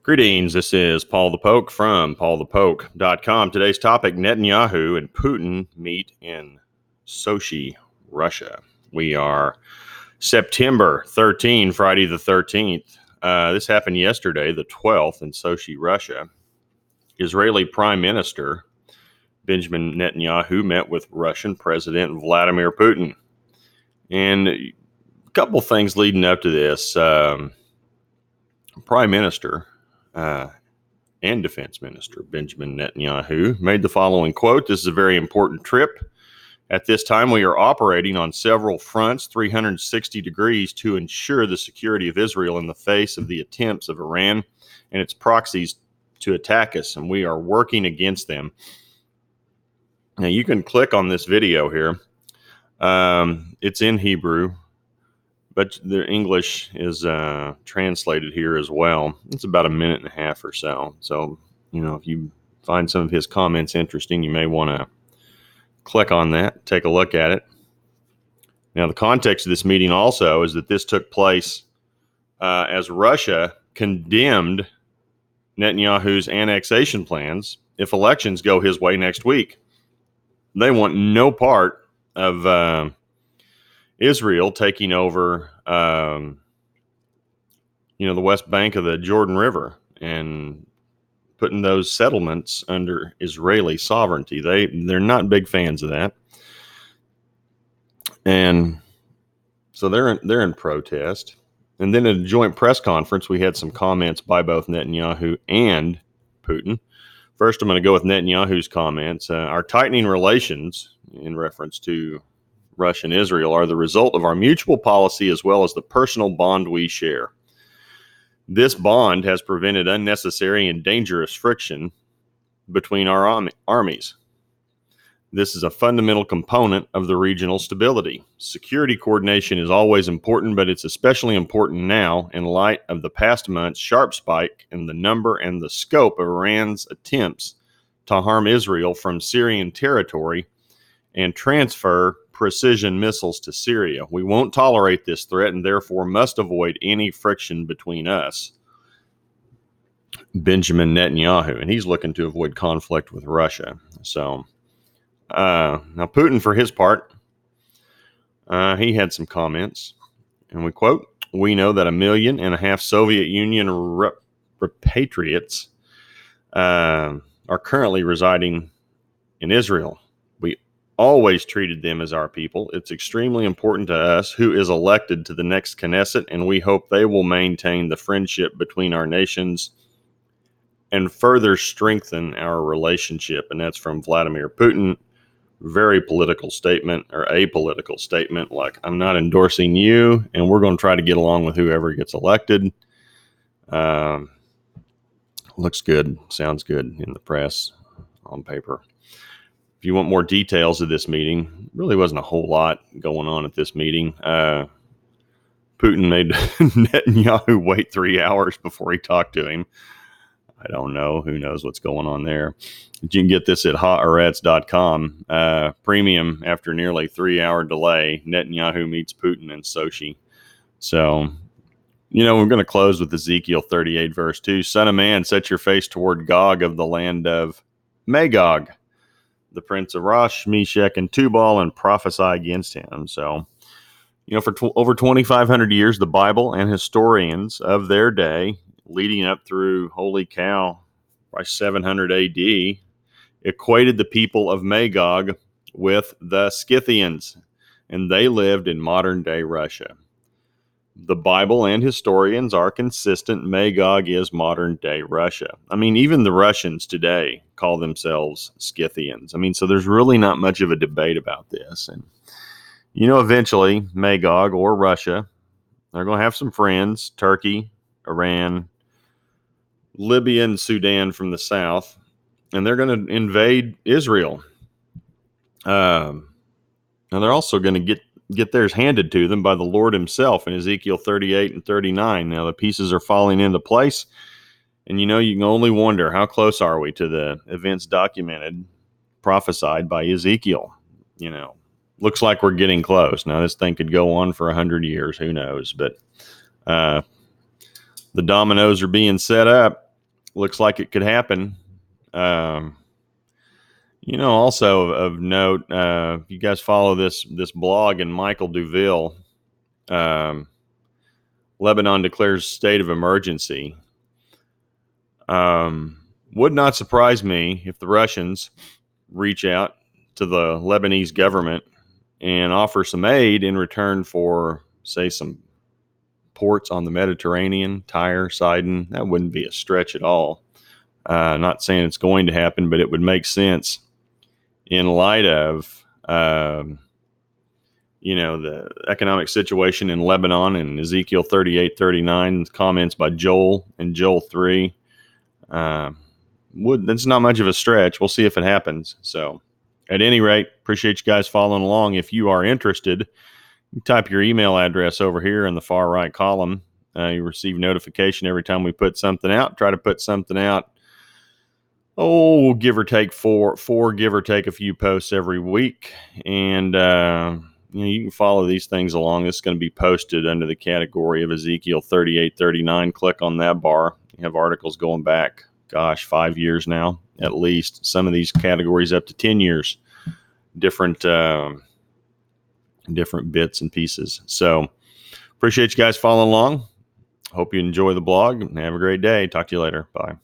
Greetings, this is Paul the Poke from PaulthePoke.com. Today's topic, Netanyahu and Putin meet in Sochi, Russia. We are September 13, Friday the 13th. This happened yesterday, the 12th, in Sochi, Russia. Israeli Prime Minister Benjamin Netanyahu met with Russian President Vladimir Putin. And a couple things leading up to this. Prime Minister and Defense Minister Benjamin Netanyahu made the following quote. This is a very important trip. At this time, we are operating on several fronts, 360 degrees, to ensure the security of Israel in the face of the attempts of Iran and its proxies to attack us, and we are working against them. Now, you can click on this video here. It's in Hebrew, but the English is translated here as well. It's about a minute and a half or so. So, if you find some of his comments interesting, you may want to click on that, take a look at it. Now, the context of this meeting also is that this took place as Russia condemned Netanyahu's annexation plans if elections go his way next week. They want no part of Israel taking over, the West Bank of the Jordan River and putting those settlements under Israeli sovereignty. They're not big fans of that, and so they're in protest. And then at a joint press conference, we had some comments by both Netanyahu and Putin. First, I'm going to go with Netanyahu's comments. Our tightening relations, in reference to Russia and Israel, are the result of our mutual policy as well as the personal bond we share. This bond has prevented unnecessary and dangerous friction between our armies. This is a fundamental component of the regional stability. Security coordination is always important, but it's especially important now in light of the past month's sharp spike in the number and the scope of Iran's attempts to harm Israel from Syrian territory and transfer precision missiles to Syria. We won't tolerate this threat and therefore must avoid any friction between us. Benjamin Netanyahu, and he's looking to avoid conflict with Russia. So, now Putin, for his part, he had some comments, and we quote, "We know that 1.5 million Soviet Union repatriates are currently residing in Israel. We always treated them as our people. It's extremely important to us who is elected to the next Knesset, and we hope they will maintain the friendship between our nations and further strengthen our relationship." And that's from Vladimir Putin. Very political statement, or apolitical statement, like, I'm not endorsing you, and we're going to try to get along with whoever gets elected. Looks good, sounds good in the press, on paper. If you want more details of this meeting, really wasn't a whole lot going on at this meeting. Putin made Netanyahu wait 3 hours before he talked to him. I don't know. Who knows what's going on there? You can get this at Haaretz.com. Premium after nearly 3-hour delay. Netanyahu meets Putin in Sochi. So, we're going to close with Ezekiel 38, verse 2. Son of man, set your face toward Gog of the land of Magog, the prince of Rosh, Meshech, and Tubal, and prophesy against him. So, for over 2,500 years, the Bible and historians of their day, leading up through, holy cow, by 700 AD, equated the people of Magog with the Scythians, and they lived in modern-day Russia. The Bible and historians are consistent. Magog is modern-day Russia. Even the Russians today call themselves Scythians. So there's really not much of a debate about this. And, eventually, Magog or Russia, they're going to have some friends, Turkey, Iran, Libya, and Sudan from the south, and they're going to invade Israel. And they're also going to get theirs handed to them by the Lord himself in Ezekiel 38 and 39. Now, the pieces are falling into place, and you can only wonder, how close are we to the events documented, prophesied by Ezekiel? Looks like we're getting close. Now, this thing could go on for 100 years. Who knows? But the dominoes are being set up. looks like it could happen. Also of note, if you guys follow this blog and Michael Duville, Lebanon declares state of emergency. Would not surprise me if the Russians reach out to the Lebanese government and offer some aid in return for, say, some ports on the Mediterranean, Tyre, Sidon. That wouldn't be a stretch at all. Not saying it's going to happen, but it would make sense in light of, the economic situation in Lebanon and Ezekiel 38:39, comments by Joel and Joel 3. That's not much of a stretch. We'll see if it happens. So at any rate, appreciate you guys following along. If you are interested, you type your email address over here in the far right column. You receive notification every time we put something out. Try to put something out, give or take give or take a few posts every week. And you can follow these things along. This is going to be posted under the category of Ezekiel 38:39. Click on that bar. You have articles going back, 5 years now, at least. Some of these categories up to 10 years. Different bits and pieces. So appreciate you guys following along. Hope you enjoy the blog and have a great day. Talk to you later. Bye.